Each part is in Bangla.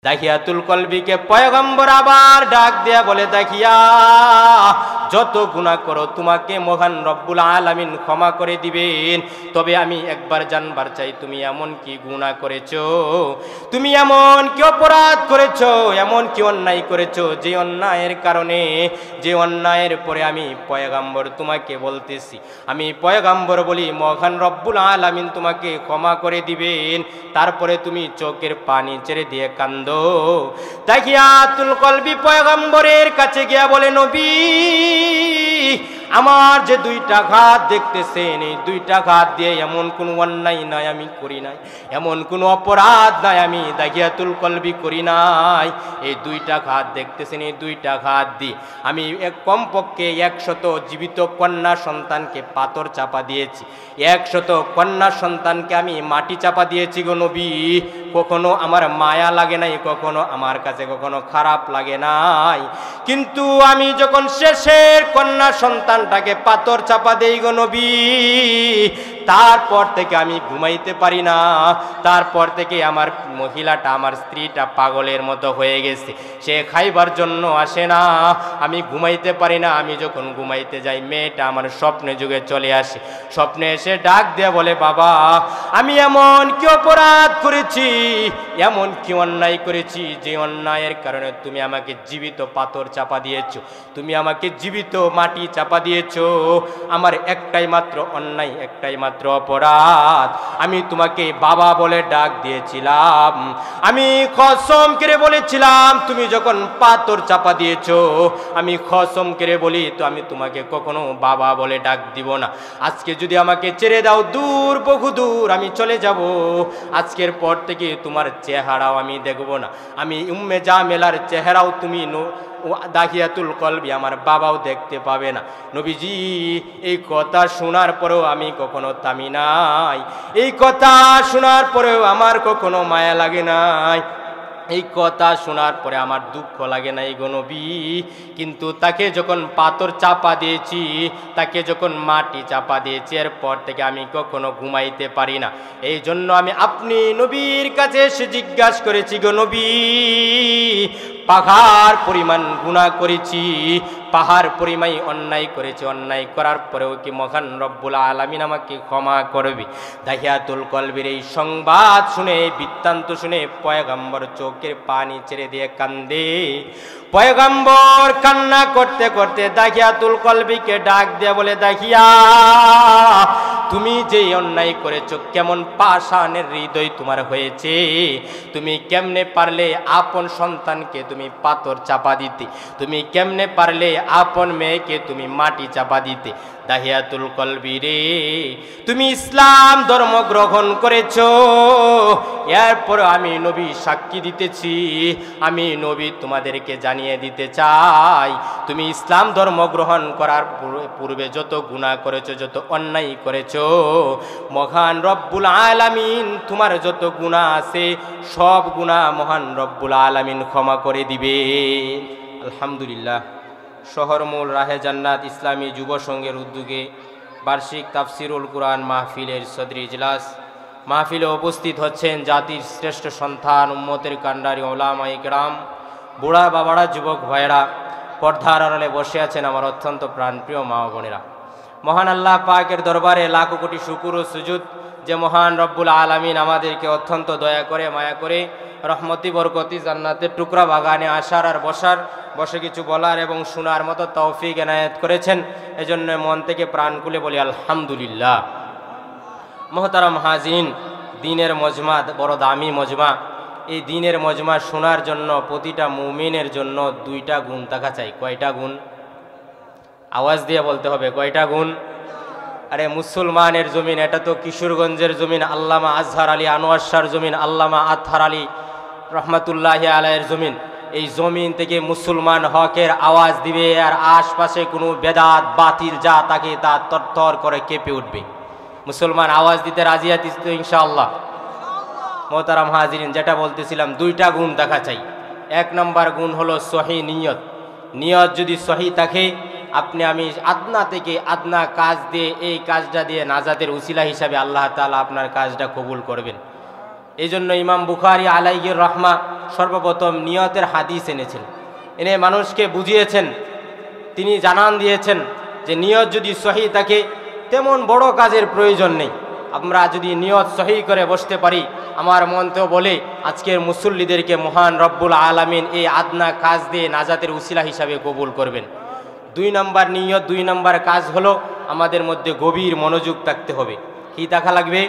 দাহিয়াতুল কলবিকে পয়গম্বর আবার ডাক দেয়া বলে, দাহিয়া যত গুনাহ করো তোমাকে মহান রব্বুল আলামিন ক্ষমা করে দিবেন, তবে আমি একবার জানবার চাই তুমি এমন কি গুনাহ করেছো, তুমি এমন কি অপরাধ করেছো, এমন কি অন্যায় করেছো যে অন্যায়ের কারণে, যে অন্যায়ের পরে আমি পয়গম্বর তোমাকে বলতেছি, আমি পয়গম্বর বলি মহান রব্বুল আলামিন তোমাকে ক্ষমা করে দিবেন, তারপরে তুমি চোখের পানি ছেড়ে দিয়ে কান্দো। দাহিয়াতুল কলবি পয়গম্বরের কাছে গিয়া বলে, নবী আমার যে দুইটা ঘাত দেখতেছেন, এই দুইটা ঘাত দিয়ে এমন কোনো অন্যায় নাই আমি করি নাই, এমন কোনো অপরাধ নাই আমি দাহিয়াতুল কলবি করি নাই। এই দুইটা ঘাত দেখতেছেন, এই দুইটা ঘাত দিয়ে আমি কমপক্ষে 100 জীবিত কন্যা সন্তানকে পাথর চাপা দিয়েছি, 100 কন্যা সন্তানকে আমি মাটি চাপা দিয়েছি গো নবী। কখনো আমার মায়া লাগে নাই, কখনো আমার কাছে কখনো খারাপ লাগে নাই, কিন্তু আমি যখন শেষের কন্যা সন্তানটাকে পাথর চাপা দেই গো নবী, তারপর থেকে আমি ঘুমাইতে পারি না, তারপর থেকে আমার মহিলাটা, আমার স্ত্রীটা পাগলের মতো হয়ে গেছে, সে খাইবার জন্য আসে না, আমি ঘুমাইতে পারি না। আমি যখন ঘুমাইতে যাই মেয়েটা আমার স্বপ্নে যুগে চলে আসে, স্বপ্নে এসে ডাক দিয়ে বলে, বাবা আমি এমন কি অপরাধ করেছি, এমন কি অন্যায় করেছি যে অন্যায়ের কারণে তুমি আমাকে জীবিত পাথর চাপা দিয়েছো, তুমি আমাকে জীবিত মাটি চাপা দিয়েছো। আমার একটাই মাত্র অন্যায়, একটাই মাত্র অপরাধ, আমি তোমাকে বাবা বলে ডাক দিয়েছিলাম, আমি কসম করে বলেছিলাম তুমি যখন পাথর চাপা দিয়েছো, আমি কসম করে বলি তো আমি তোমাকে কখনো বাবা বলে ডাক দিব না। আজকে যদি আমাকে ছেড়ে দাও, দূর বহু দূর আমি চলে যাব, আজকের পর থেকে তোমার চেহারাও আমি দেখব না, আমি উম্মে জামেলার চেহারাও তুমি দাহিয়াতুল কলবি আমার বাবাও দেখতে পাবে না। নবীজি এই কথা শোনার পরেও আমি কখনো থামি নাই, এই কথা শোনার পরেও আমার কখনো মায়া লাগে নাই, এই কথা শোনার পরে আমার দুঃখ লাগে নাই গো নবী। কিন্তু তাকে যখন পাথর চাপা দিয়েছি, তাকে যখন মাটি চাপা দিয়েছি, এরপর থেকে আমি কখনো ঘুমাইতে পারি না। এই জন্য আমি আপনি নবীর কাছে এসে জিজ্ঞাসা করেছি গো নবী, পাহাড় পরিমাণ গুনাহ করেছি, পাহাড় পরিমাণ অন্যায় করেছি, অন্যায় করার পরেও কি মহান রব্বুল আলামিন আমাকে ক্ষমা করবে? দাহিয়াতুল কলবির এই সংবাদ শুনে, বৃত্তান্ত শুনে পয়গম্বর চোখের পানি ছেড়ে দিয়ে কান্দে। পয়গম্বর কান্না করতে করতে দাহিয়াতুল কলবিকে ডাক দিয়ে বলে, দাহিয়া তুমি যে অন্যায় করেছো, কেমন পাষাণের হৃদয় তোমার হয়েছে, তুমি কেমনে পারলে আপন সন্তানকে তুমি পাথর চাপা দিতে, তুমি কেমনে পারলে আপন মেয়েকে তুমি মাটি চাপা দিতে? দাহিয়াতুল কলবি রে, তুমি ইসলাম ধর্ম গ্রহণ করেছো, এরপর আমি নবী সাক্ষী দিতেছি, আমি নবী তোমাদেরকে জানিয়ে দিতে চাই, তুমি ইসলাম ধর্ম গ্রহণ করার পূর্বে যত গুনাহ করেছো, যত অন্যায় করেছো, মহান রব্বুল আলামিন তোমার যত গুনাহ আছে সব গুনাহ মহান রব্বুল আলামিন ক্ষমা করে দিবে। আলহামদুলিল্লাহ, শহরমূল রাহে জান্নাত ইসলামী যুব সংঘের উদ্যোগে বার্ষিক তাফসিরুল কুরআন মাহফিলের সদরি ইজলাস মাহফিলে উপস্থিত হচ্ছেন জাতির শ্রেষ্ঠ সন্তান, উম্মতের কান্ডারি ওলামায়ে কেরাম, বুড়া বাবারা, যুবক ভাইয়েরা, পর্দার আড়ালে বসে আছেন আমার অত্যন্ত প্রাণপ্রিয় মা ও বোনেরা। মহান আল্লাহ পাকের দরবারে লাখো কোটি শুকর ও সুজুদ যে মহান রব্বুল আলামিন আমাদেরকে অত্যন্ত দয়া করে, মায়া করে, রহমতি বরকতি জান্নাতের টুকরা বাগানে আসার আর বসে কিছু বলার এবং শোনার মতো তৌফিক এনায়েত করেছেন, এজন্য মন থেকে প্রাণ খুলে বলি আলহামদুলিল্লাহ। মোহতারাম হাজিরিন, দ্বীনের মজমা বড় দামি মজমা, এই দ্বীনের মজমা শোনার জন্য প্রতিটা মুমিনের জন্য দুইটা গুণ থাকা চাই। কয়টা গুণ? আওয়াজ দিয়ে বলতে হবে, কয়টা গুণ? আরে মুসলমানের জমিন, এটা তো কিশোরগঞ্জের জমিন, আল্লামা আজহার আলী আনোয়ার শাহর জমিন, আল্লামা আতহার আলী রহমতুল্লাহি আলাইহির জমিন। এই জমিন থেকে মুসলমান হকের আওয়াজ দিবে, আর আশপাশে কোনো বেদাত বাতিল যা তাকে তা তরতর করে কেঁপে উঠবে। মুসলমান আওয়াজ দিতে রাজি আছি তো ইনশাআল্লাহ? মোহতারাম হাজিরিন, যেটা বলতেছিলাম, দুইটা গুণ দেখা চাই। এক নম্বর গুণ হলো সহি নিয়ত। নিয়ত যদি সহি থাকে, আপনি আমি আদনা থেকে আদনা কাজ দিয়ে, এই কাজটা দিয়ে নাজাতের উসিলা হিসাবে আল্লাহ তাআলা আপনার কাজটা কবুল করবেন। এই জন্য ইমাম বুখারী আলাইহির রহমা সর্বপ্রথম নিয়তের হাদিস এনেছেন, এনে মানুষকে বুঝিয়েছেন। তিনি জানান দিয়েছেন যে নিয়ত যদি সহি থাকে তেমন বড় কাজের প্রয়োজন নেই। আমরা যদি নিয়ত সহি করে বসতে পারি, আমার মন তো বলে আজকের মুসল্লিদেরকে মহান রব্বুল আলামিন এই আদনা কাজ দিয়ে নাজাতের উসিলা হিসাবে কবুল করবেন। 2 নম্বর নিয়ত, 2 নম্বর কাজ হলো আমাদের মধ্যে গভীর মনোযোগ থাকতে হবে। কি থাকা লাগবে?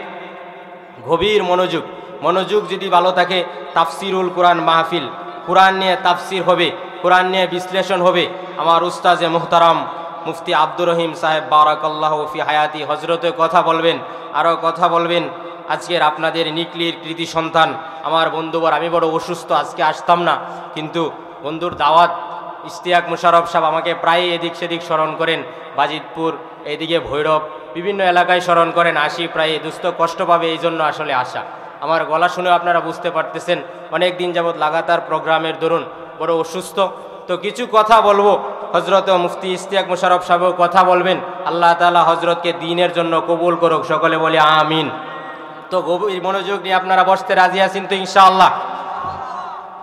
গভীর মনোযোগ। মনোযোগ যদি ভালো থাকে, তাফসিরুল কোরআন মাহফিল, কোরআন নিয়ে তাফসির হবে, কোরআন নিয়ে বিশ্লেষণ হবে। আমার উস্তাজে মুহতারাম মুফতি আব্দুর রহিম সাহেব বারাকাল্লাহু ফি হায়াতি হজরতে কথা বলবেন, আরও কথা বলবেন। আজকের আপনাদের নিকলির কৃতি সন্তান আমার বন্ধুবর, আমি বড় অসুস্থ, আজকে আসতাম না, কিন্তু বন্ধুর দাওয়াত ইশতিয়াক মুশারফ সাহেব আমাকে প্রায় এদিক সেদিক স্মরণ করেন, বাজিতপুর এইদিকে ভৈরব বিভিন্ন এলাকায় স্মরণ করেন, আসি প্রায় দুস্থ কষ্ট পাবে, এই জন্য আসলে আসা। আমার গলা শুনেও আপনারা বুঝতে পারতেছেন অনেক দিন যাবৎ লাগাতার প্রোগ্রামের দরুন বড় অসুস্থ। তো কিছু কথা বলবো, হজরত মুফতি ইশতিয়াক মুশারফ সাহেবও কথা বলবেন। আল্লাহ তাআলা হজরতকে দ্বীনের জন্য কবুল করুক, সকলে বলি আমিন। তো গভীর মনোযোগ নিয়ে আপনারা বসতে রাজি আছেন তো ইনশাআল্লাহ?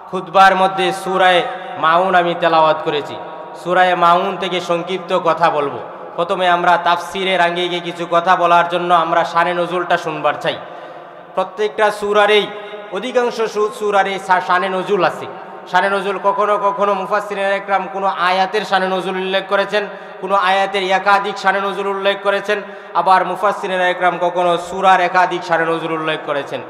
খুতবার মধ্যে সূরায়ে মাউন আমি তেলাওয়াত করেছি, সূরায়ে মাউন থেকে সংক্ষিপ্ত কথা বলবো। প্রথমে আমরা তাফসিরের আগে গিয়ে কিছু কথা বলার জন্য আমরা শানে নজুলটা শুনবার চাই। প্রত্যেকটা সূরারেই, অধিকাংশ সূরারেই শানে নজুল আছে। শানে নজুল কখনো কখনো মুফাসসিরিনে ইকরাম কোনো আয়াতের শানে নজুল উল্লেখ করেছেন, কোনো আয়াতের একাধিক শানে নজুল উল্লেখ করেছেন, আবার মুফাসসিরিনে ইকরাম কখনো সূরার একাধিক শানে নজুল উল্লেখ করেছেন।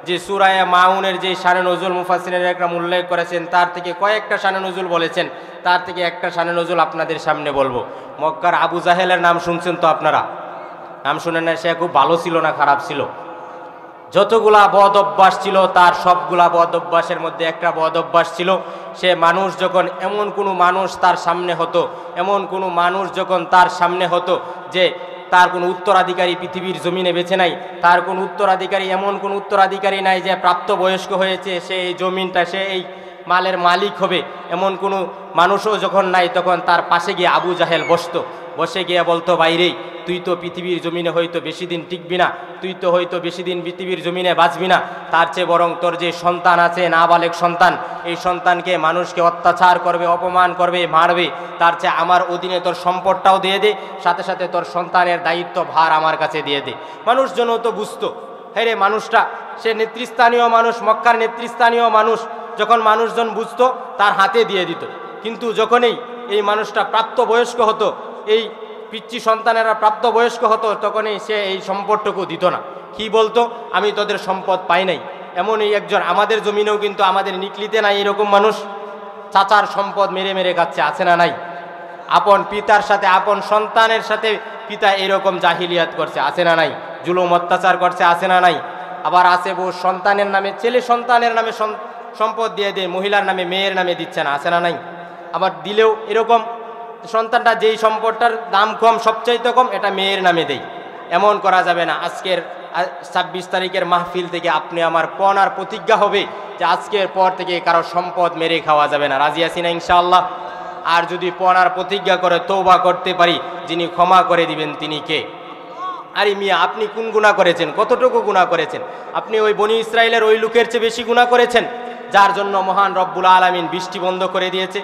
যে সূরায়ে মাউনের যে শানে নজুল মুফাসসিরিনে ইকরাম উল্লেখ করেছেন, তার থেকে কয়েকটা শানে নজুল বলেছেন, তার থেকে একটা শানে নজুল আপনাদের সামনে বলবো। মক্কার আবু জাহেলের নাম শুনছেন তো আপনারা? নাম শুনেন না? সে খুব ভালো ছিল না খারাপ ছিল? যতগুলা বদ অভ্যাস ছিল তার সবগুলা বদ অভ্যাসের মধ্যে একটা বদ অভ্যাস ছিল, সে মানুষ যখন এমন কোনো মানুষ তার সামনে হতো, এমন কোনো মানুষ যখন তার সামনে হতো যে তার কোনো উত্তরাধিকারী পৃথিবীর জমিনে বেঁচে নাই, তার কোনো উত্তরাধিকারী, এমন কোনো উত্তরাধিকারী নাই যে প্রাপ্তবয়স্ক হয়েছে, সে এই জমিনটা, সে এই মালের মালিক হবে, এমন কোনো মানুষও যখন নাই, তখন তার পাশে গিয়ে আবু জাহেল বসতো। বসে গিয়ে বলতো, বাইরে তুই তো পৃথিবীর জমিনে হয়তো বেশি দিন টিকবি না, তুই তো হয়তো বেশি দিন পৃথিবীর জমিনে বাঁচবি না, তার চেয়ে বরং তোর যে সন্তান আছে, নাবালেগ সন্তান, এই সন্তানকে মানুষকে অত্যাচার করবে, অপমান করবে, মারবে, তার চেয়ে আমার অধীনে তোর সম্পদটাও দিয়ে দে, সাথে সাথে তোর সন্তানের দায়িত্ব ভার আমার কাছে দিয়ে দে। মানুষজনও তো বুঝতো, হ্যাঁ রে, মানুষটা সে নেতৃস্থানীয় মানুষ, মক্কার নেতৃস্থানীয় মানুষ, যখন মানুষজন বুঝতো তার হাতে দিয়ে দিত। কিন্তু যখনই এই মানুষটা প্রাপ্তবয়স্ক হতো, এই পিচ্চি সন্তানেরা প্রাপ্তবয়স্ক হতো, তখনই সে এই সম্পদটুকু দিত না। কি বলতো, আমি তোদের সম্পদ পাই নাই। এমনই একজন আমাদের জমিনেও কিন্তু আমাদের নিকলিতে নাই এরকম মানুষ, চাচার সম্পদ মেরে মেরে খাচ্ছে, আছে না নাই? আপন পিতার সাথে, আপন সন্তানের সাথে পিতা এরকম জাহিলিয়াত করছে, আছে না নাই? জুলুম অত্যাচার করছে, আছে না নাই? আবার আছে বহু সন্তানের নামে, ছেলে সন্তানের নামে সম্পদ দিয়ে দেয়, মহিলার নামে, মেয়ের নামে দিচ্ছে না, আছে না নাই? আবার দিলেও এরকম সন্তানটা যেই সম্পদটার দাম কম, সবচাইতে কম, এটা মেয়ের নামে দেই। এমন করা যাবে না। আজকের 26 তারিখের মাহফিল থেকে আপনি আমার পণ আর প্রতিজ্ঞা হবে যে আজকের পর থেকে কারো সম্পদ মেরে খাওয়া যাবে না। রাজি আছি না ইনশাআল্লাহ? আর যদি পণ আর প্রতিজ্ঞা করে তওবা করতে পারি, যিনি ক্ষমা করে দিবেন তিনি কে? আরে মিয়া, আপনি কোন গুনাহ করেছেন? কতটুকু গুনাহ করেছেন? আপনি ওই বনি ইসরাইলের ওই লোকের চেয়ে বেশি গুনাহ করেছেন, যার জন্য মহান রব্বুল আলামিন বৃষ্টি বন্ধ করে দিয়েছে।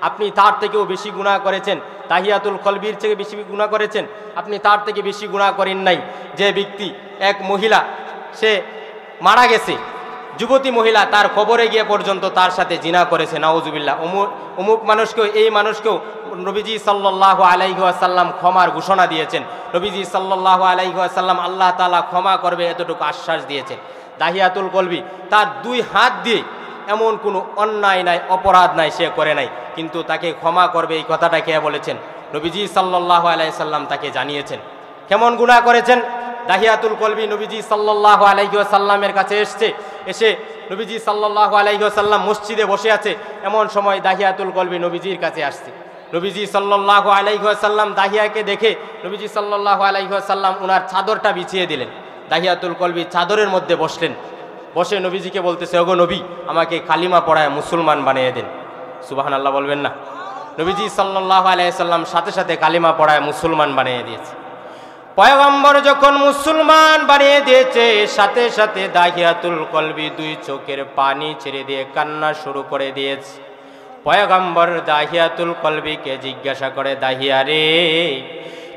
আপনি তার থেকেও বেশি গুনাহ করেছেন, তাহিয়াতুল কলবির থেকে বেশি গুনাহ করেছেন। আপনি তার থেকে বেশি গুনাহ করেন নাই। যে ব্যক্তি, এক মহিলা, সে মারা গেছে, যুবতী মহিলা, তার খবরে গিয়ে পর্যন্ত তার সাথে জিনা করেছে, নাউজুবিল্লাহ। অমুক মানুষকেও, এই মানুষকেও নবীজি সাল্লাল্লাহু আলাইহি ওয়াসাল্লাম ক্ষমার ঘোষণা দিয়েছেন। নবীজি সাল্লাল্লাহু আলাইহি ওয়াসাল্লাম আল্লাহ তাআলা ক্ষমা করবে এতটুকু আশ্বাস দিয়েছেন। দাহিয়াতুল কলবি, তার 2 হাত দিয়ে এমন কোনো অন্যায় নাই, অপরাধ নাই, সে করে নাই, কিন্তু তাকে ক্ষমা করবে এই কথাটা কে বলেছেন? নবীজি সাল্লাল্লাহু আলাইহি সাল্লাম তাকে জানিয়েছেন। কেমন গুনাহ করেছেন? দাহিয়াতুল কলবি নবীজি সাল্লাল্লাহু আলাইহি ওয়াসাল্লামের কাছে এসে নবীজি সাল্লাল্লাহু আলাইহি ওয়াসাল্লাম মসজিদে বসে আছে, এমন সময় দাহিয়াতুল কলবি নবীজির কাছে আসছে। নবীজি সাল্লাল্লাহু আলাইহি ওয়াসাল্লাম দাহিয়াকে দেখে নবীজি সাল্লাল্লাহু আলাইহি ওয়াসাল্লাম ওনার চাদরটা বিছিয়ে দিলেন। দাহিয়াতুল কলবি চাদরের মধ্যে বসলেন, বসে নবীজিকে বলতেছে, ওগো নবী, আমাকে কালিমা পড়ায় মুসলমান বানিয়ে দেন। সুবহানাল্লাহ বলবেন না? নবীজি সাল্লাল্লাহু আলাইহি ওয়াসাল্লাম সাথে সাথে কালিমা পড়ায় মুসলমান বানিয়ে দিয়েছে। পয়গম্বর যখন মুসলমান বানিয়ে দিয়েছে, সাথে সাথে দাহিয়াতুল কলবি দুই চোখের পানি ছেড়ে দিয়ে কান্না শুরু করে দিয়েছে। পয়গম্বর দাহিয়াতুল কলবিকে জিজ্ঞাসা করে, দাহিয়া রে,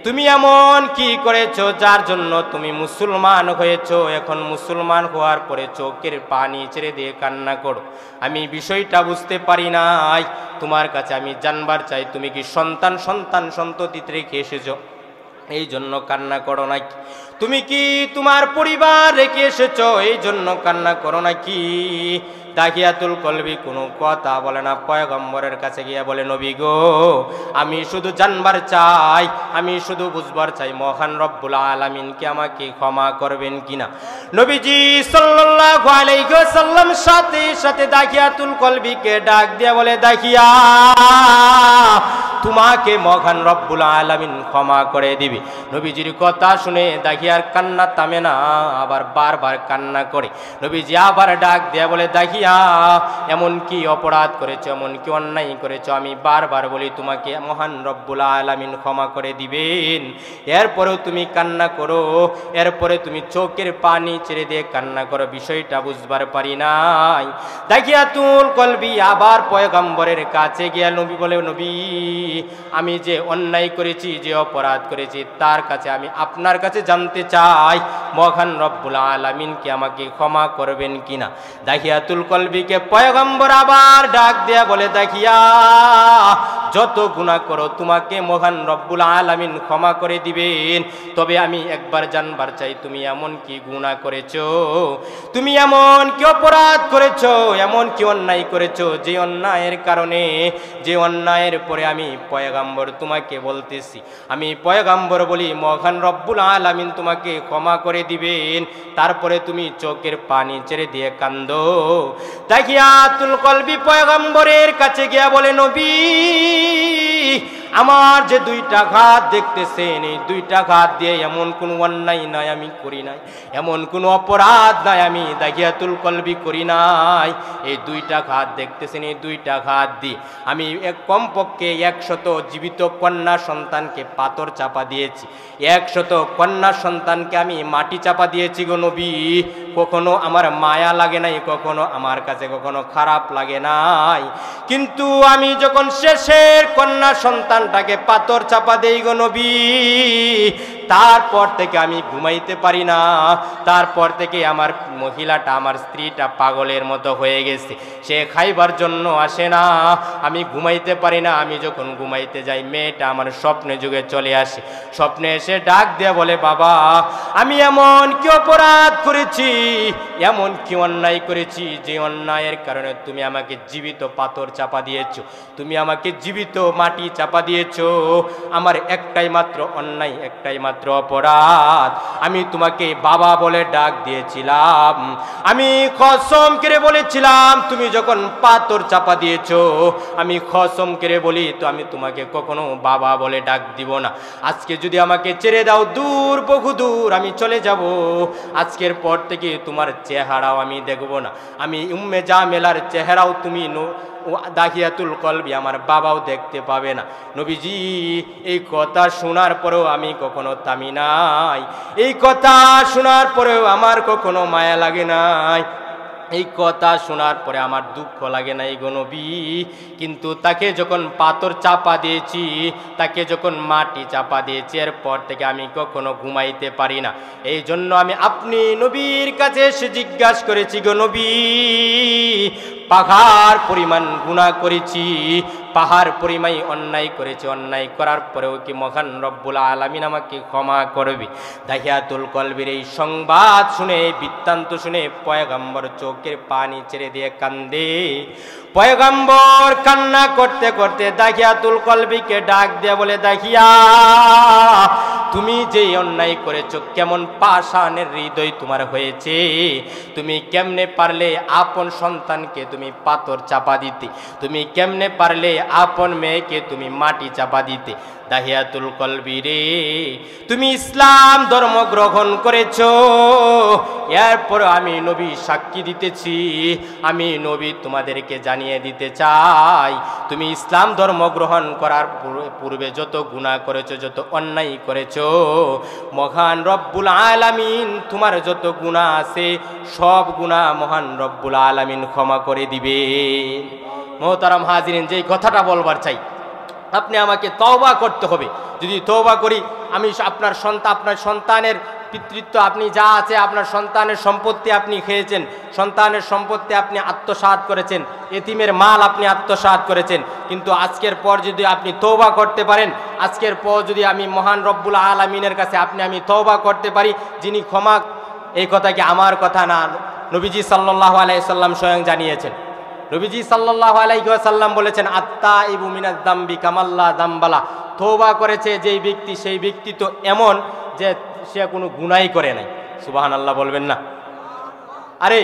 তুমি এমন কি করেছো যার জন্য তুমি মুসলমান হয়েছো? এখন মুসলমান হওয়ার পরে চোখের পানি ছেড়ে দিয়ে কান্না করো। আমি বিষয়টা বুঝতে পারি নাই, তোমার কাছে আমি জানবার চাই, তুমি কি সন্ততি রেখে এসেছো, এই জন্য কান্না করো নাকি? তুমি কি তোমার পরিবার রেখে এসেছো, এই জন্য কান্না করো নাকি? দাহিয়াতুল কলবি কোনো কথা বলে না। পয়গম্বরের কাছে গিয়ে বলে, নবী গো, আমি শুধু জানবার চাই, আমি শুধু বুঝবার চাই, মহান রব্বুল আলামিনকে আমাকে ক্ষমা করবেন কিনা। নবীজি সাল্লাল্লাহু আলাইহি ওয়াসাল্লাম সাথে সাথে দাহিয়াতুল কলবিকে ডাক দিয়ে বলে, দাহিয়া, তোমাকে মহান রব্বুল আলামিন ক্ষমা করে দিবে। নবীজির কথা শুনে দাহিয়ার কান্না থামে না, আবার বারবার কান্না করে। নবীজি আবার ডাক দিয়ে বলে, দাহিয়া, এমন কি অপরাধ করেছো, এমন কি অন্যায় করেছো? আমি বারবার বলি তোমাকে মহান রব্বুল আলামিন ক্ষমা করে দিবেন, এরপরেও তুমি কান্না করো, এরপরে তুমি চোখের পানি ছেড়ে দিয়ে কান্না করো, বিষয়টা বুঝবার পারি নাই। দাহিয়াতুল কলবি আবার পয়গম্বরের কাছে গিয়ে নবী বলে, নবী, আমি যে অন্যায় করেছি, যে অপরাধ করেছি, তার কাছে আমি আপনার কাছে জানতে চাই, মহান রব্বুল আলামিন কি আমাকে ক্ষমা করবেন কিনা। দাহিয়াতুল কলবিকে পয়গম্বর আবার ডাক দেয়া বলে, দাহিয়া, যত গুনাহ করো তোমাকে মহান রব্বুল আলামিন ক্ষমা করে দিবেন, তবে আমি একবার জানবার চাই, তুমি এমন কি গুনাহ করেছো, তুমি এমন কি অপরাধ করেছো, এমন কি অন্যায় করেছো, যে অন্যায়ের কারণে, যে অন্যায়ের পরে আমি পয়গম্বর তোমাকে বলতেছি, আমি পয়গম্বর বলি মহান রব্বুল আলামিন তোমাকে ক্ষমা করে দিবেন, তারপরে তুমি চোখের পানি ছেড়ে দিয়ে কান্দো। দাহিয়াতুল কলবি পয়গম্বরের কাছে গিয়া বলে, নবী, আমার যে দুইটা ঘাত দেখতেছেন, এই দুইটা ঘাত দিয়ে এমন কোনো অন্যায় নাই আমি করি নাই, এমন কোনো অপরাধ নাই আমি দাহিয়াতুল কলবি করি নাই। এই দুইটা ঘাত দেখতেছেন, এই দুইটা ঘাত দিয়ে আমি কমপক্ষে 100 জীবিত কন্যা সন্তানকে পাথর চাপা দিয়েছি, 100 কন্যা সন্তানকে আমি মাটি চাপা দিয়েছি গো নবী। কখনো আমার মায়া লাগে নাই, কখনো আমার কাছে কখনো খারাপ লাগে নাই, কিন্তু আমি যখন শেষের কন্যা সন্তানটাকে পাথর চাপা দেই গো নবী, তারপর থেকে আমি ঘুমাইতে পারি না, তারপর থেকে আমার মহিলাটা, আমার স্ত্রীটা পাগলের মতো হয়ে গেছে, সে খাইবার জন্য আসে না, আমি ঘুমাইতে পারি না। আমি যখন ঘুমাইতে যাই, মেয়েটা আমার স্বপ্নে যুগে চলে আসে, স্বপ্নে এসে ডাক দিয়ে বলে, বাবা, আমি এমন কি অপরাধ করেছি, এমন কি অন্যায় করেছি, যে অন্যায়ের কারণে তুমি আমাকে জীবিত পাথর চাপা দিয়েছো, তুমি আমাকে জীবিত মাটি চাপা দিয়েছো। আমার একটাই মাত্র অন্যায়, একটাই মাত্র অপরাধ, আমি তোমাকে বাবা বলে ডাক দিয়েছিলাম, আমি কসম করে বলেছিলাম, তুমি যখন পাথর চাপা দিয়েছো, আমি কসম করে বলি, তো আমি তোমাকে কখনো বাবা বলে ডাক দিব না। আজকে যদি আমাকে ছেড়ে দাও, দূর, বহু দূর আমি চলে যাব, আজকের পর থেকে তোমার চেহারাও আমি দেখব না, আমি উম্মে জামেলার চেহারাও তুমি দাহিয়াতুল কলবি আমার বাবাও দেখতে পাবে না। নবীজি এই কথা শোনার পরেও আমি কখনো থামি নাই, এই কথা শোনার পরেও আমার কখনো মায়া লাগে নাই, এই কথা শোনার পরে আমার দুঃখ লাগে নাই গো নবী। কিন্তু তাকে যখন পাথর চাপা দিয়েছি, তাকে যখন মাটি চাপা দিয়েছি, এরপর থেকে আমি কখনো ঘুমাইতে পারি না। এই জন্য আমি আপনি নবীর কাছে এসে জিজ্ঞাসা করেছি, গো নবী, পাহাড় পরিমাণ গুনাহ করেছি, পাহাড় পরিমাণ অন্যায় করেছি, অন্যায় করার পরেও কি মহান রব্বুল আলামিন আমাকে ক্ষমা করবে? দাহিয়াতুল কলবির এই সংবাদ শুনে, বৃত্তান্ত শুনে পয়গম্বর চোখের পানি ছেড়ে দিয়ে কান্দে। পয়গম্বর কান্না করতে করতে দাহিয়াতুল কলবিকে ডাক দিয়ে বলে, দাহিয়া, তুমি যে অন্যায় করেছো, কেমন পাষাণের হৃদয় তোমার হয়েছে, তুমি কেমনে পারলে আপন সন্তানকে তুমি পাথর চাপা দিতে, তুমি কেমনে পারলে আপন মেয়েকে তুমি মাটি চাপা দিতে? দাহিয়াতুল কলবি রে, তুমি ইসলাম ধর্ম গ্রহণ করেছো, এরপর আমি নবী সাক্ষী দিতেছি, আমি নবী তোমাদেরকে জানিয়ে দিতে চাই, তুমি ইসলাম ধর্ম গ্রহণ করার পূর্বে যত গুনাহ করেছো, যত অন্যায় করেছো, করেছো, মহান রব্বুল আলামিন তোমার যত গুনাহ আছে সব গুনাহ মহান রব্বুল আলামিন ক্ষমা করে দিবে। মোহতারাম হাজিরিন, যেই কথাটা বলবার চাই, আপনি আমাকে তওবা করতে হবে। যদি তওবা করি, আমি আপনার সন্তানের পিতৃত্ব আপনি যা আছে, আপনার সন্তানের সম্পত্তি আপনি খেয়েছেন, সন্তানের সম্পত্তি আপনি আত্মসাৎ করেছেন, এতিমের মাল আপনি আত্মসাৎ করেছেন, কিন্তু আজকের পর যদি আপনি তওবা করতে পারেন, আজকের পর যদি আমি মহান রব্বুল আলামিনের কাছে আমি তওবা করতে পারি, যিনি ক্ষমা, এই কথা কি আমার কথা না, নবীজি সাল্লাল্লাহু আলাইহি সাল্লাম স্বয়ং জানিয়েছেন। নবীজি সাল্লাল্লাহু আলাইহি ওয়াসাল্লাম বলেছেন, আত্তাইবু মিনাজ যামবি কামাল্লা যামবালা, তওবা করেছে যেই ব্যক্তি, সেই ব্যক্তি তো এমন যে সে কোনো গুনাহই করে নাই। সুবহানাল্লাহ বলবেন না? আরে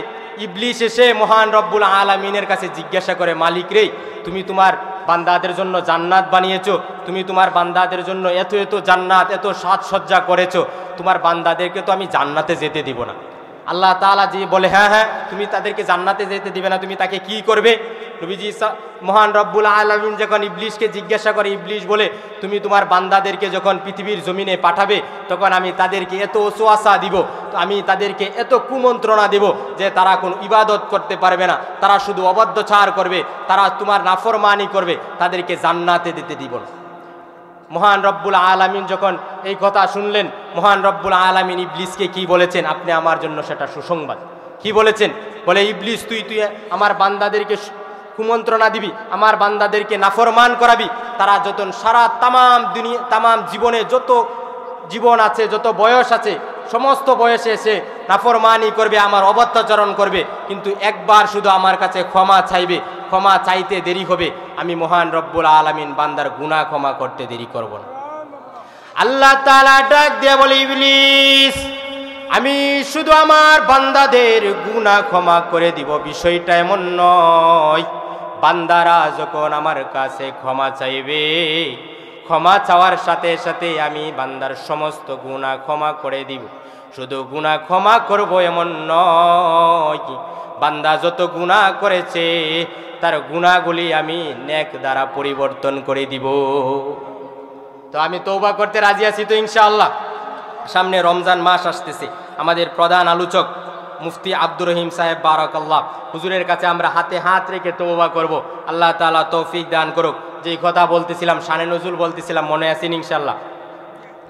ইবলিস এসে মহান রব্বুল আলামিনের কাছে জিজ্ঞাসা করে, মালিক রে, তুমি তোমার বান্দাদের জন্য জান্নাত বানিয়েছো, তুমি তোমার বান্দাদের জন্য এত এত জান্নাত, এত সাজসজ্জা করেছো, তোমার বান্দাদেরকে তো আমি জান্নাতে যেতে দিব না। আল্লাহ তাআলা যে বলে, হ্যাঁ হ্যাঁ, তুমি তাদেরকে জান্নাতে যেতে দিবে না, তুমি তাকে কি করবে? নবীজি মহান রব্বুল আলামিন যখন ইবলিসকে জিজ্ঞাসা করে, ইবলিস বলে, তুমি তোমার বান্দাদেরকে যখন পৃথিবীর জমিনে পাঠাবে, তখন আমি তাদেরকে এত ওয়াসওয়াসা দিব, তো আমি তাদেরকে এত কুমন্ত্রণা দেব যে তারা কোনো ইবাদত করতে পারবে না, তারা শুধু অবাধ্যচার করবে, তারা তোমার নাফরমানি করবে, তাদেরকে জান্নাতে দিতে দিব না। মহান রব্বুল আলামিন যখন এই কথা শুনলেন, মহান রব্বুল আলামিন ইবলিসকে কি বলেছেন? আপনি আমার জন্য সেটা সুসংবাদ। কি বলেছেন? বলে, ইবলিস তুই আমার বান্দাদেরকে কুমন্ত্রণা দিবি, আমার বান্দাদেরকে নাফরমান করাবি, তারা যত সারা তামাম জীবনে যত জীবন আছে, যত বয়স আছে, সমস্ত বয়সে এসে নাফরমানি করবে, আমার অবাধ্যাচরণ করবে, কিন্তু একবার শুধু আমার কাছে ক্ষমা চাইবে, ক্ষমা চাইতে দেরি হবে, আমি মহান রব্বুল আলামিন বান্দার গুনাহ ক্ষমা করতে দেরি করব না। আল্লাহ তাআলা ডাক দিয়ে বলে, ইবলিস, আমি শুধু আমার বান্দাদের গুনাহ ক্ষমা করে দিব, বিষয়টা এমন নয়। বান্দারা যখন আমার কাছে ক্ষমা চাইবে, ক্ষমা চাওয়ার সাথে সাথে আমি বান্দার সমস্ত গুনাহ ক্ষমা করে দিব। শুধু গুনাহ ক্ষমা করব এমন নয়, বান্দা যত গুনাহ করেছে তার গুনাহগুলি আমি নেক দ্বারা পরিবর্তন করে দিব। তো আমি তওবা করতে রাজি আছি তো ইনশাআল্লাহ। সামনে রমজান মাস আসতেছে, আমাদের প্রধান আলোচক মুফতি আব্দুর রহিম সাহেব বারাকাল্লাহ হুজুরের কাছে আমরা হাতে হাত রেখে তওবা করব। আল্লাহ তাআলা তৌফিক দান করুক। যেই কথা বলতেছিলাম, শানে নজুল বলতেছিলাম, মনে আছেন ইনশাআল্লাহ?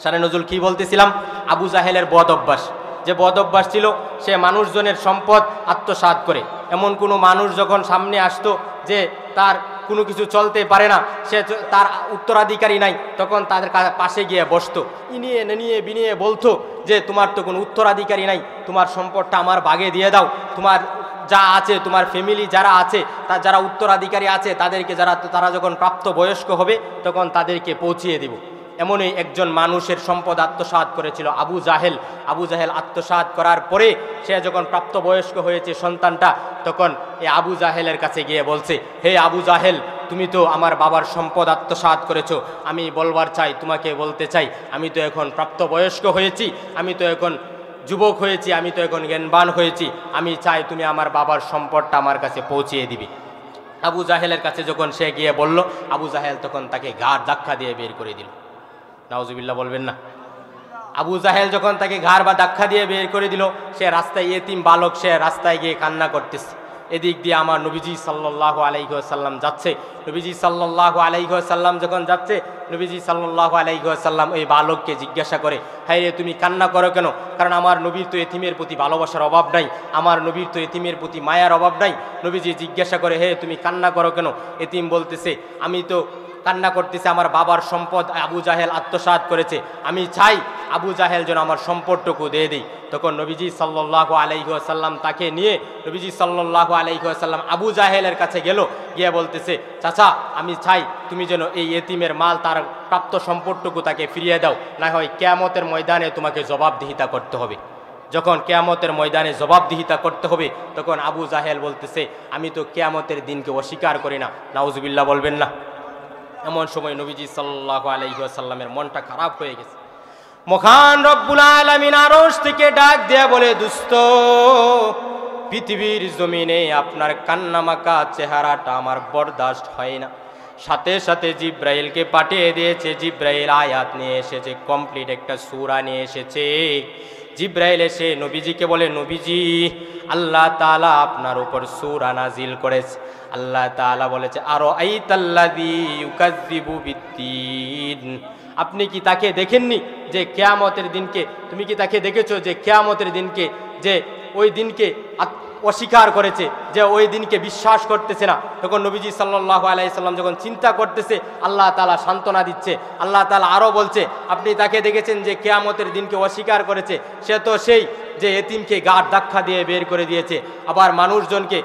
শানে নজুল কি বলতেছিলাম? আবু জাহেলের বদ অভ্যাস, যে বদ অভ্যাস ছিল, সে মানুষজনের সম্পদ আত্মসাৎ করে। এমন কোনো মানুষ যখন সামনে আসতো যে তার কোনো কিছু চলতে পারে না, সে তার উত্তরাধিকারী নাই, তখন তাদের পাশে গিয়ে বসতো, ইনিয়ে নিয়ে বিনিয়ে বলতো যে তোমার তো কোনো উত্তরাধিকারী নাই, তোমার সম্পদটা আমার ভাগে দিয়ে দাও, তোমার যা আছে, তোমার ফ্যামিলি যারা আছে, তার যারা উত্তরাধিকারী আছে, তাদেরকে তারা যখন প্রাপ্ত বয়স্ক হবে তখন তাদেরকে পৌঁছিয়ে দিব। এমনই একজন মানুষের সম্পদ আত্মসাৎ করেছিল আবু জাহেল। আবু জাহেল আত্মসাৎ করার পরে সে যখন প্রাপ্তবয়স্ক হয়েছে সন্তানটা, তখন এই আবু জাহেলের কাছে গিয়ে বলছে, হে আবু জাহেল, তুমি তো আমার বাবার সম্পদ আত্মসাৎ করেছো, আমি বলবার চাই, তোমাকে বলতে চাই, আমি তো এখন প্রাপ্তবয়স্ক হয়েছি, আমি তো এখন যুবক হয়েছি, আমি তো এখন জ্ঞানবান হয়েছি, আমি চাই তুমি আমার বাবার সম্পদটা আমার কাছে পৌঁছিয়ে দিবি। আবু জাহেলের কাছে যখন সে গিয়ে বলল, আবু জাহেল তখন তাকে ঘাড় ধাক্কা দিয়ে বের করে দিল। নাউজুবিল্লাহ বলবেন না? আবু জাহেল যখন তাকে ঘাড় বা ধাক্কা দিয়ে বের করে দিল, সে রাস্তায়, এতিম বালক, সে রাস্তায় গিয়ে কান্না করতেছে। এদিক দিয়ে আমার নবীজি সাল্লাল্লাহু আলাইহি ওয়াসাল্লাম যাচ্ছে। নবীজি সাল্লাল্লাহু আলাইহি ওয়াসাল্লাম যখন যাচ্ছে, নবীজি সাল্লাল্লাহু আলাইহি ওয়াসাল্লাম এই বালককে জিজ্ঞাসা করে, হায় রে, তুমি কান্না করো কেন? কারণ আমার নবীর তো এতিমের প্রতি ভালোবাসার অভাব নাই, আমার নবীর তো এতিমের প্রতি মায়ার অভাব নাই। নবীজি জিজ্ঞাসা করে, হে, তুমি কান্না করো কেন? এতিম বলতেছে, আমি তো কান্না করতেছে, আমার বাবার সম্পদ আবু জাহেল আত্মসাৎ করেছে, আমি চাই আবু জাহেল যেন আমার সম্পদটুকু দিয়ে দেই। তখন নবীজি সাল্লাল্লাহু আলাইহি ওয়াসাল্লাম তাকে নিয়ে, নবীজি সাল্লাল্লাহু আলাইহি ওয়াসাল্লাম আবু জাহেলের কাছে গেল, গিয়ে বলতেছে, চাচা, আমি চাই তুমি যেন এই এতিমের মাল, তার প্রাপ্ত সম্পদটুকু তাকে ফিরিয়ে দাও, না হয় কিয়ামতের ময়দানে তোমাকে জবাবদিহিতা করতে হবে। যখন কিয়ামতের ময়দানে জবাবদিহিতা করতে হবে, তখন আবু জাহেল বলতেছে, আমি তো কিয়ামতের দিনকে অস্বীকার করি না। নাউজুবিল্লাহ বলবেন না? এমন সময় নবীজি সাল্লাল্লাহু আলাইহি ওয়াসাল্লামের মনটা খারাপ হয়ে গেছে। মহান রব্বুল আলামিন আরশ থেকে ডাক দেয়া বলে, দোস্ত, পৃথিবীর জমিনে আপনার কান্নামাকা চেহারাটা আমার বরদাস্ত হয় না। সাথে সাথে জিব্রাইলকে পাঠিয়ে দিয়েছে। জিব্রাইল আয়াত নিয়ে এসেছে, কমপ্লিট একটা সূরা নিয়ে এসেছে। জিব্রাইল এসে নবীজিকে বলে, নবীজি আল্লাহ তাআলা আপনার উপর সূরা নাজিল করেছে। আল্লাহ তাআলা বলেছে, আরো আইতাল্লাযী ইউকাযযিবু বিদ্দীন, আপনি কি তাকে দেখেননি যে কিয়ামতের দিনকে, তুমি কি তাকে দেখেছো যে কিয়ামতের দিনকে, যে ওই দিনকে অস্বীকার করেছে, যে ওই দিনকে বিশ্বাস করতেছে না। তখন নবীজি সাল্লাল্লাহু আলাইহি সাল্লাম যখন চিন্তা করতেছে, আল্লাহ তাআলা সান্ত্বনা দিচ্ছে। আল্লাহ তাআলা আরও বলছে, আপনি তাকে দেখেছেন যে কিয়ামতের দিনকে অস্বীকার করেছে, সে তো সেই যে এতিমকে গাঢ় ধাক্কা দিয়ে বের করে দিয়েছে, আবার মানুষজনকে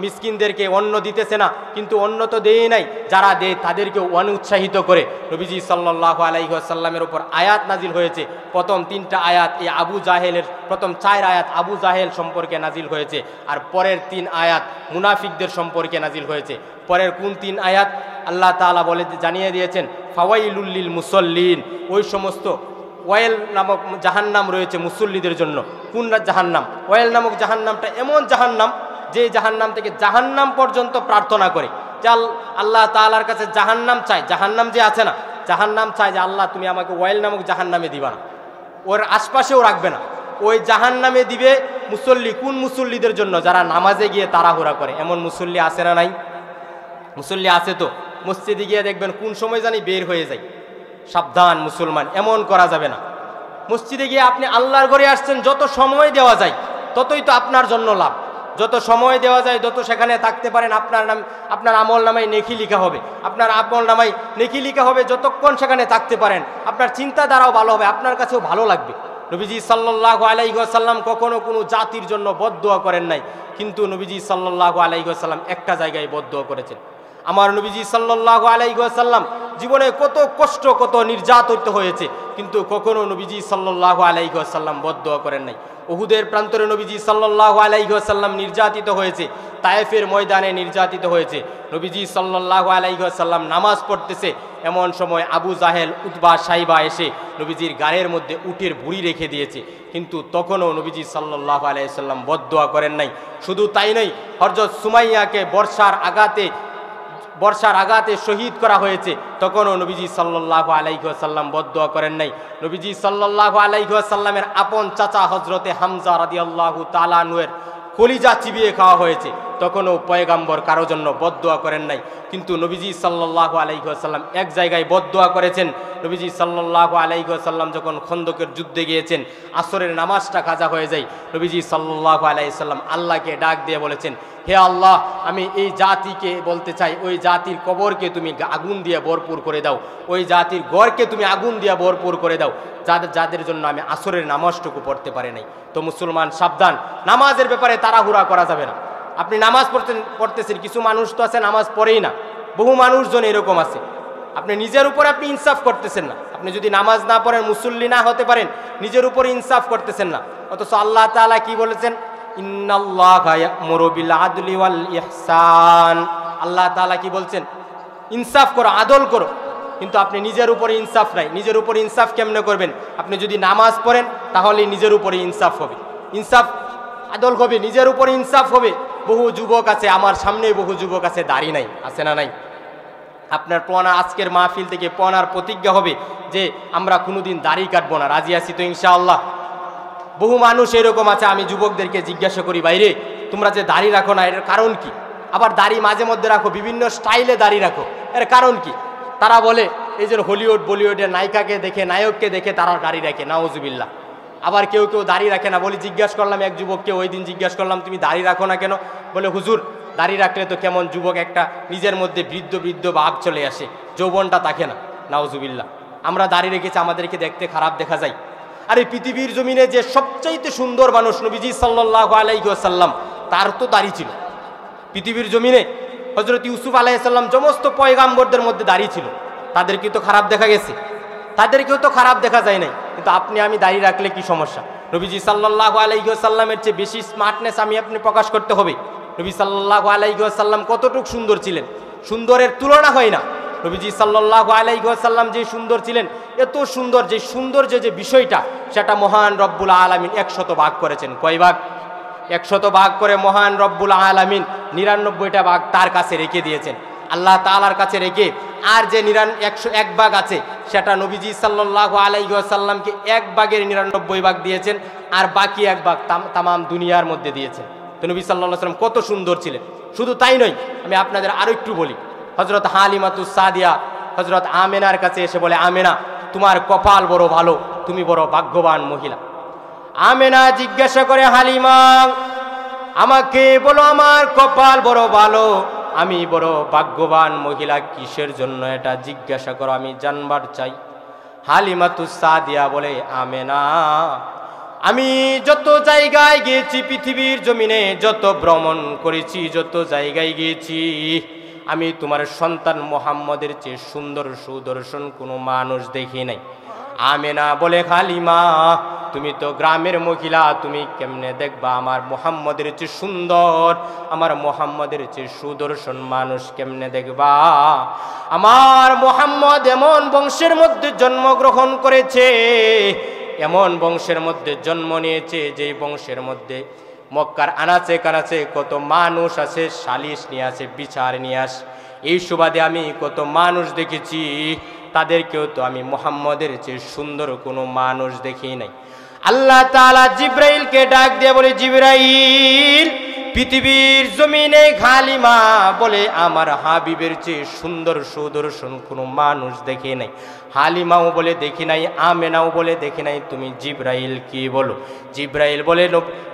মিসকিনদেরকে অন্ন দিতেছে না, কিন্তু অন্ন তো দেয় নাই, যারা দেয় তাদেরকে অনুৎসাহিত করে। নবীজি সাল্লাল্লাহু আলাইহি ওয়াসাল্লামের উপর আয়াত নাজিল হয়েছে। প্রথম 3টা আয়াত এই আবু জাহেলের, প্রথম 4 আয়াত আবু জাহেল সম্পর্কে নাজিল হয়েছে, আর পরের 3 আয়াত মুনাফিকদের সম্পর্কে নাজিল হয়েছে। পরের কোন 3 আয়াত আল্লাহ তাআলা বলে জানিয়ে দিয়েছেন, ফাওয়াইলুল লিল মুসাল্লিন, ওই সমস্ত ওয়াইল নামক জাহান্নাম রয়েছে মুসল্লিদের জন্য। কোন জাহান্নাম? ওয়াইল নামক জাহান্নামটা এমন জাহান্নাম যে জাহান্নাম থেকে জাহান্নাম পর্যন্ত প্রার্থনা করে, যে আল্লাহ তাআলার কাছে জাহান্নাম চায়। জাহান্নাম যে আছে না, জাহান্নাম চায় যে আল্লাহ তুমি আমাকে ওয়াইল নামক জাহান্নামে দিবা না, ওর আশপাশেও রাখবে না, ওই জাহান্নামে দিবে মুসল্লি। কোন মুসল্লিদের জন্য? যারা নামাজে গিয়ে তাড়াহুড়া করে। এমন মুসল্লি আছে না নাই? মুসল্লি আছে তো, মসজিদে গিয়ে দেখবেন কোন সময় জানি বের হয়ে যায়। সাবধান মুসলমান, এমন করা যাবে না। মসজিদে গিয়ে আপনি আল্লাহর ঘরে আসছেন, যত সময় দেওয়া যায় ততই তো আপনার জন্য লাভ। যত সময় দেওয়া যায় তত সেখানে থাকতে পারেন, আপনার আমল নামায় নেকি লিখা হবে, আপনার আমল নামায় নেকি লিখা হবে। যতক্ষণ সেখানে থাকতে পারেন আপনার চিন্তাধারাও ভালো হবে, আপনার কাছেও ভালো লাগবে। নবীজি সাল্লাল্লাহু আলাইহি ওয়াসাল্লাম কখনো কোনো জাতির জন্য বদদুয়া করেন নাই, কিন্তু নবীজি সাল্লাল্লাহু আলাইহি ওয়াসাল্লাম একটা জায়গায় বদদুয়া করেছেন। আমার নবীজি সাল্লাল্লাহু আলাইহি ওয়াসাল্লাম জীবনে কত কষ্ট, কত নির্যাতিত হয়েছে, কিন্তু কখনো নবীজি সাল্লাল্লাহু আলাইহি ওয়াসাল্লাম বদদুয়া করেন নাই। উহুদের প্রান্তরে নবীজি সাল্লাল্লাহু আলাইহি ওয়াসাল্লাম নির্যাতিত হয়েছে, তায়েফের ময়দানে নির্যাতিত হয়েছে। নবীজি সাল্লাল্লাহু আলাইহি ওয়াসাল্লাম নামাজ পড়তেছে, এমন সময় আবু জাহেল, উতবা, সাইবা এসে নবীজির গায়ের মধ্যে উটের ভুঁড়ি রেখে দিয়েছে, কিন্তু তখনও নবীজি সাল্লাল্লাহু আলাইহি ওয়াসাল্লাম বদদুয়া করেন নাই। শুধু তাই নয়, হযরত সুমাইয়াকে বর্ষার আঘাতে শহীদ করা হয়েছে, তখনও নবীজি সাল্লাল্লাহু আলাইহি ওয়াসাল্লাম বদদুয়া করেন নাই। নবীজি সাল্লাল্লাহু আলাইহি ওয়াসাল্লামের আপন চাচা হযরতে হামজা রাদিয়াল্লাহু তাআলা আনহুর কলিজা চিবিয়ে খাওয়া হয়েছে, তখনও পয়গাম্বর কারো জন্য বদদুয়া করেন নাই। কিন্তু নবীজি সাল্লাল্লাহু আলাইহি ওয়াসাল্লাম এক জায়গায় বদদুয়া করেছেন। নবীজি সাল্লাল্লাহু আলাইহি ওয়াসাল্লাম যখন খন্দকের যুদ্ধে গিয়েছেন, আসরের নামাজটা কাজা হয়ে যায়, নবীজি সাল্লাল্লাহু আলাইহি ওয়াসাল্লাম আল্লাহকে ডাক দিয়ে বলেছেন, হে আল্লাহ, আমি এই জাতিকে বলতে চাই, ওই জাতির কবরকে তুমি আগুন দিয়ে ভরপুর করে দাও, ওই জাতির গড়কে তুমি আগুন দিয়ে ভরপুর করে দাও, যাদের জন্য আমি আসরের নামাজটুকু পড়তে পারি নাই। তো মুসলমান সাবধান, নামাজের ব্যাপারে তাড়াহুড়া করা যাবে না। আপনি নামাজ পড়তেছেন, কিছু মানুষ তো আছে নামাজ পড়েই না, বহু মানুষজন এরকম আছে। আপনি নিজের উপর আপনি ইনসাফ করতেছেন না। আপনি যদি নামাজ না পড়েন, মুসল্লি না হতে পারেন, নিজের উপর ইনসাফ করতেছেন না। অথচ আল্লাহ তাআলা কি বলেছেন? ইন্নাল্লাহা ইয়া'মুরু বিল আদলি ওয়াল ইহসান। আল্লাহ তাআলা কি বলছেন? ইনসাফ করো, আদল করো। কিন্তু আপনি নিজের উপরে ইনসাফ নাই। নিজের উপরে ইনসাফ কেমনে করবেন? আপনি যদি নামাজ পড়েন তাহলে নিজের উপরে ইনসাফ হবে, ইনসাফ আদল হবে, নিজের উপরে ইনসাফ হবে। বহু যুবক আছে, আমার সামনে বহু যুবক আছে, দাড়ি নাই, আছে না নাই? আপনার পনা আজকের মাহফিল থেকে পনার প্রতিজ্ঞা হবে যে আমরা কোনোদিন দাড়ি কাটবো না। রাজি আছি তো ইনশাআল্লাহ? বহু মানুষ এরকম আছে, আমি যুবকদেরকে জিজ্ঞাসা করি, বাইরে তোমরা যে দাড়ি রাখো না, এর কারণ কি? আবার দাড়ি মাঝে মধ্যে রাখো, বিভিন্ন স্টাইলে দাড়ি রাখো, এর কারণ কি? তারা বলে এই যে হলিউড বলিউডের নায়িকাকে দেখে, নায়ককে দেখে তারা দাড়ি রাখে, নাউজুবিল্লাহ। আবার কেউ কেউ দাড়ি রাখে না। বলি, জিজ্ঞাসা করলাম এক যুবককে, ওই দিন জিজ্ঞাসা করলাম, তুমি দাড়ি রাখো না কেন? বলে, হুজুর দাড়ি রাখলে তো কেমন যুবক একটা নিজের মধ্যে বৃদ্ধ ভাব চলে আসে, যৌবনটা থাকে না। নাউজুবিল্লাহ। আমরা দাড়ি রেখেছি, আমাদেরকে দেখতে খারাপ দেখা যায়। আর এই পৃথিবীর জমিনে যে সবচাইতে সুন্দর মানুষ নবীজি সাল্লাল্লাহু আলাইহি ওয়াসাল্লাম, তার তো দাড়ি ছিল। পৃথিবীর জমিনে হযরত ইউসুফ আলাইহিস সালাম সমস্ত পয়গাম্বরদের মধ্যে দাড়ি ছিল, তাদেরকে তো খারাপ দেখা গেছে, তাদেরকেও তো খারাপ দেখা যায় নাই। কিন্তু আপনি আমি দাড়ি রাখলে কি সমস্যা? নবীজি সাল্লাল্লাহু আলাইহি ওয়াসাল্লামের চেয়ে বেশি স্মার্টনেস আমি আপনি প্রকাশ করতে হবে। নবী সাল্লাল্লাহু আলাইহি ওয়াসাল্লাম কতটুকু সুন্দর ছিলেন, সুন্দরের তুলনা হয় না। নবীজি সাল্লাল্লাহু আলাইহি ওয়াসাল্লাম যে সুন্দর ছিলেন, এত সুন্দর, যে সৌন্দর্য যে বিষয়টা, সেটা মহান রব্বুল আলামিন 100 ভাগ করেছেন। কয় ভাগ? 100 ভাগ করে মহান রব্বুল আলামিন 99টা ভাগ তার কাছে রেখে দিয়েছেন। আল্লাহ তাআলার কাছে রেখে আর যে 101 ভাগ আছে সেটা নবীজি সাল্লাল্লাহু আলাইহি ওয়াসাল্লামকে 1 ভাগের 99 ভাগ দিয়েছেন, আর বাকি 1 ভাগ তামাম দুনিয়ার মধ্যে দিয়েছেন। তো নবী সাল্লাল্লাহু আলাইহি ওয়াসাল্লাম কত সুন্দর ছিলেন। শুধু তাই নয়, আমি আপনাদের আরো একটু বলি। হযরত হালিমাতুস সাদিয়া হযরত আমেনার কাছে এসে বলে, আমেনা তোমার কপাল বড় ভালো, তুমি বড় ভাগ্যবান মহিলা। আমেনা জিজ্ঞাসা করে, হালিমা আমাকে বলো আমার কপাল বড় ভালো, আমি বড় ভাগ্যবান মহিলা কিসের জন্য এটা জিজ্ঞাসা করো, আমি জানবার চাই। হালিমাতুস সাদিয়া বলে, আমেনা আমি যত জায়গায় গিয়েছি পৃথিবীর জমিনে, যত ভ্রমণ করেছি, যত জায়গায় গিয়েছি, আমি তোমার সন্তান মুহাম্মদের চেয়ে সুন্দর সুদর্শন কোনো মানুষ দেখি নাই। আমেনা বলে, হালিমা তুমি তো গ্রামের মহিলা, তুমি কেমনে দেখবা আমার মুহাম্মদের চেয়ে সুন্দর, আমার মুহাম্মদের চেয়ে সুদর্শন মানুষ কেমনে দেখবা? আমার মুহাম্মদ এমন বংশের মধ্যে জন্মগ্রহণ করেছে, এমন বংশের মধ্যে জন্ম নিয়েছে, যেই বংশের মধ্যে মক্কার আনাচে কানাচে কত মানুষ আছে, সালিশ নিয়ে আসে, বিচার নিয়ে আসে। এই সুবাদে আমি কত মানুষ দেখেছি, তাদেরকেও তো আমি মুহাম্মদের চেয়ে সুন্দর কোনো মানুষ দেখি নাই। আল্লাহ তাআলা জিবরাইলকে ডাক দিয়ে বলে, জিবরাইল পৃথিবীর জমিনে হালিমা বলে আমার হাবিবের চেয়ে সুন্দর সুদর্শন কোনো মানুষ দেখি নাই। হালিমাও বলে দেখি নাই, আমেনাও বলে দেখি নাই, তুমি জিবরাইল কি বলো? জিবরাইল বলে,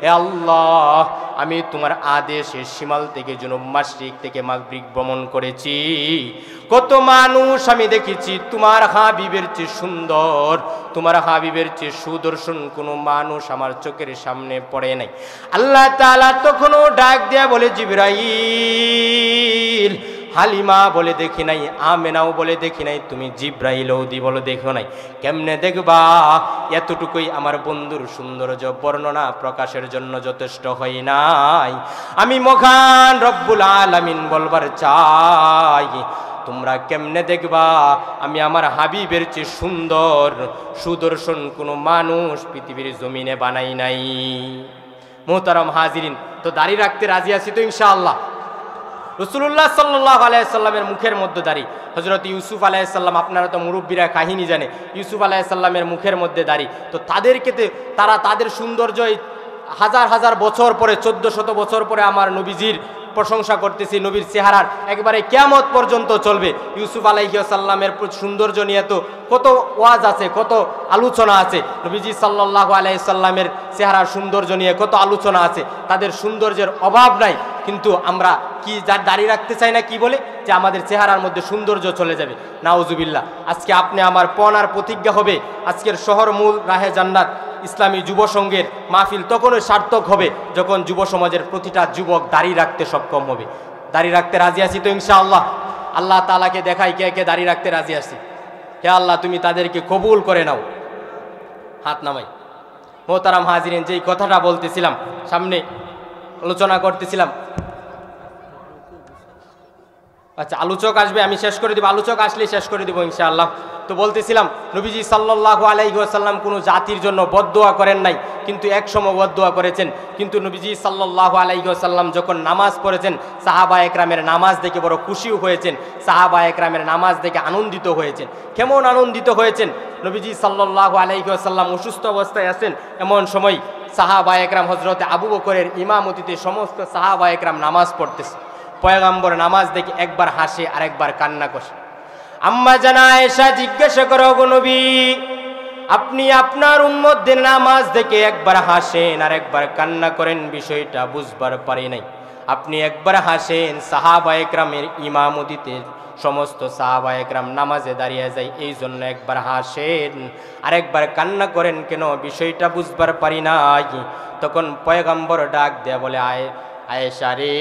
হে আল্লাহ আমি তোমার আদেশে শিমাল থেকে জুনুব, মাশরিক থেকে মাগরিব ভ্রমণ করেছি, কত মানুষ আমি দেখেছি, তোমার হাবিবের চেয়ে সুন্দর, তোমার হাবিবের চেয়ে সুদর্শন কোনো মানুষ আমার চোখের সামনে পড়ে নাই। আল্লাহ তাআলা তখনও ডাক দেয়া বলে, জিবরাইল হালিমা বলে দেখি নাই, আমেনাও বলে দেখি নাই, তুমি জিবরাইলও বলে দেখো নাই, কেমনে দেখবা? এতটুকুই আমার বন্ধুর সৌন্দর্য বর্ণনা প্রকাশের জন্য যথেষ্ট হয় নাই। আমি মহান রব্বুল আলামিন বলবার চাই, তোমরা কেমনে দেখবা আমি আমার হাবিবের চেয়ে সুন্দর সুদর্শন কোনো মানুষ পৃথিবীর জমিনে বানাই নাই। মুহতারাম হাজিরিন, তো দাড়ি রাখতে রাজি আছি তো ইনশাআল্লাহ? রাসূলুল্লাহ সাল্লাল্লাহু আলাইহি সাল্লামের মুখের মধ্যে দাড়ি। হযরত ইউসুফ আলাইহিস সালাম, আপনারা তো মুরব্বীরা কাহিনী জানে, ইউসুফ আলাইহিস সালামের মুখের মধ্যে দাড়ি। তো তাদেরকে তারা তাদের সৌন্দর্য হাজার হাজার বছর পরে, 1400 বছর পরে আমার নবীজির প্রশংসা করতেছি, নবীর চেহারার একবারে কিয়ামত পর্যন্ত চলবে। ইউসুফ আলাইহিস সালামের সৌন্দর্য নিয়ে তো কত ওয়াজ আছে, কত আলোচনা আছে। নবীজি সাল্লাল্লাহু আলাইহি সাল্লামের চেহারার সৌন্দর্য নিয়ে কত আলোচনা আছে, তাদের সৌন্দর্যের অভাব নাই। কিন্তু আমরা কি যার দাড়ি রাখতে চাই না, কি বলে যে আমাদের চেহারার মধ্যে সৌন্দর্য চলে যাবে। নাউজুবিল্লাহ। আজকে আপনি আমার পণার প্রতিজ্ঞা হবে, আজকের শহর মূল রাহে জান্নাত ইসলামী যুব সংঘের মাহফিল তখনই সার্থক হবে যখন যুব সমাজের প্রতিটা যুবক দাড়ি রাখতে সক্ষম হবে। দাড়ি রাখতে রাজি আছি তো ইনশাআল্লাহ? আল্লাহ তাআলাকে দেখাই কে কে দাড়ি রাখতে রাজি আছি। হে আল্লাহ তুমি তাদেরকে কবুল করে নাও। হাত নামাই। মোহতারাম হাজিরিন, যেই কথাটা বলতেছিলাম, সামনে আলোচনা করতেছিলাম, আচ্ছা আলোচক আসবে, আমি শেষ করে দিব, আলোচক আসলে শেষ করে দিব ইনশাআল্লাহ। তো বলতেছিলাম, নবীজি সাল্লাল্লাহু আলাইহি ওয়াসাল্লাম কোনো জাতির জন্য বদদোয়া করেন নাই, কিন্তু এক সময় বদদোয়া করেছেন। কিন্তু নবীজি সাল্লাল্লাহু আলাইহি ওয়াসাল্লাম যখন নামাজ পড়েছেন, সাহাবা একরামের নামাজ দেখে বড় খুশিও হয়েছেন, সাহাবা একরামের নামাজ দেখে আনন্দিত হয়েছেন। কেমন আনন্দিত হয়েছেন? নবীজি সাল্লাল্লাহু আলাইহি ওয়াসাল্লাম অসুস্থ অবস্থায় আছেন, এমন সময় সাহাবা একরাম হযরতে আবু বকরের ইমামতিতে সমস্ত সাহাবা একরাম নামাজ পড়তেছে। পয়গম্বর নামাজ দেখে একবার হাসে আর একবার কান্না করে। আম্মা জানা আয়েশা জিজ্ঞাসা করো, গো নবী আপনি আপনার উম্মতদের নামাজ দেখে একবার হাসেন আর একবার কান্না করেন, বিষয়টা বুঝবার পারি নাই। আপনি একবার হাসেন, সাহাবা একরামের ইমামতিতে সমস্ত সাহাবা একরাম নামাজে দাঁড়িয়ে যায়, এই জন্য একবার হাসেন আর একবার কান্না করেন কেন, বিষয়টা বুঝবার পারি নাই। তখন পয়গম্বর ডাক দেয়া বলে, আয়েশা রে,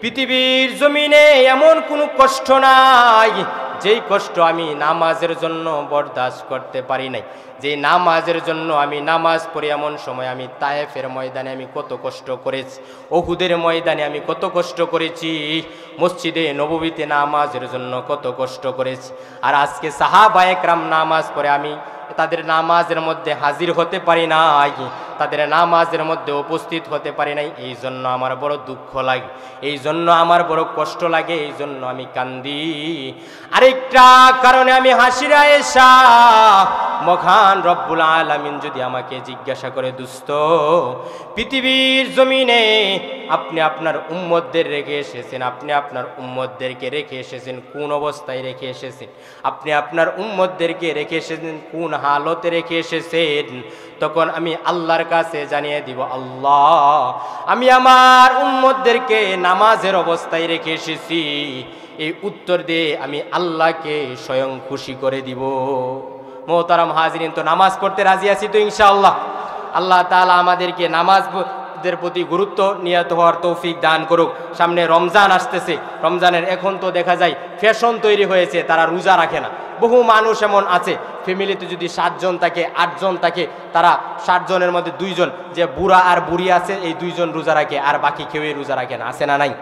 পৃথিবীর জমিনে এমন কোনো কষ্ট নাই যেই কষ্ট আমি নামাজের জন্য বরদাস্ত করতে পারি নাই। যে নামাজের জন্য আমি নামাজ পড়ি, এমন সময় আমি তায়েফের ময়দানে আমি কত কষ্ট করেছি, উহুদের ময়দানে আমি কত কষ্ট করেছি, মসজিদে নববীতে নামাজের জন্য কত কষ্ট করেছি। আর আজকে সাহাবা একরাম নামাজ পড়ে আমি তাদের নামাজের মধ্যে হাজির হতে পারি নাই, তাদের নামাজের মধ্যে উপস্থিত হতে পারি নাই, এই জন্য আমার বড় দুঃখ লাগে, এই জন্য আমার বড় কষ্ট লাগে, এই জন্য আমি কান্দি। আরেকটা কারণে আমি হাসিরা এসা, মহান রব্বুল আলামিন যদি আমাকে জিজ্ঞাসা করে, দুস্ত পৃথিবীর জমিনে আপনি আপনার উম্মতদের রেখে এসেছেন, আপনি আপনার উম্মতদেরকে রেখে এসেছেন কোন অবস্থায় রেখে এসেছেন, আপনি আপনার উম্মতদেরকে রেখে এসেছেন কোন হালতে রেখে এসেছেন, তখন আমি আল্লাহর কাছে জানিয়ে দিব, আল্লাহ আমি আমার উম্মতদেরকে নামাজের অবস্থায় রেখে এসেছি। এই উত্তর দিয়ে আমি আল্লাহকে স্বয়ং খুশি করে দিব। মোহতারাম হাজিরিন, তো নামাজ পড়তে রাজি আছি তো ইনশাআল্লাহ। আল্লাহ তাআলা আমাদেরকে নামাজের প্রতি গুরুত্ব নিয়ত হওয়ার তৌফিক দান করুক। সামনে রমজান আসতেছে, রমজানের এখন তো দেখা যায় ফ্যাশন তৈরি হয়েছে, তারা রোজা রাখে না। বহু মানুষ এমন আছে, ফ্যামিলিতে যদি 7 জন থাকে 8 জন থাকে, তারা 60 জনের মধ্যে 2 জন যে বুড়া আর বুড়ি আছে, এই 2 জন রোজা রাখে, আর বাকি কেউই রোজা রাখে না। আছে না নাই?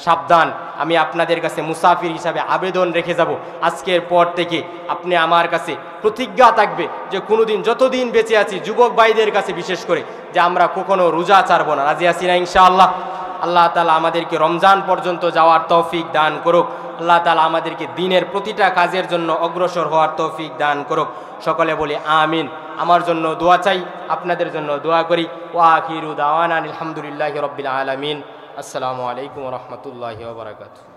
সাবধান, আমি আপনাদের কাছে মুসাফির হিসাবে আবেদন রেখে যাব, আজকের পর থেকে আপনি আমার কাছে প্রতিজ্ঞা থাকবে যে কোনোদিন, যতদিন বেঁচে আছি, যুবক ভাইদের কাছে বিশেষ করে, যে আমরা কখনো রোজা ছাড়বো না। রাজি আছি না ইনশাআল্লাহ? আল্লাহ তাআলা আমাদেরকে রমজান পর্যন্ত যাওয়ার তৌফিক দান করুক। আল্লাহ তাআলা আমাদেরকে দিনের প্রতিটা কাজের জন্য অগ্রসর হওয়ার তৌফিক দান করুক। সকলে বলি আমিন। আমার জন্য দোয়া চাই, আপনাদের জন্য দোয়া করি। ওয়া আখিরু দাওয়ানা আলহামদুলিল্লাহি রাব্বিল আলামিন। আসসালামু আলাইকুম ওয়া রাহমাতুল্লাহি ওয়া বারাকাতুহু।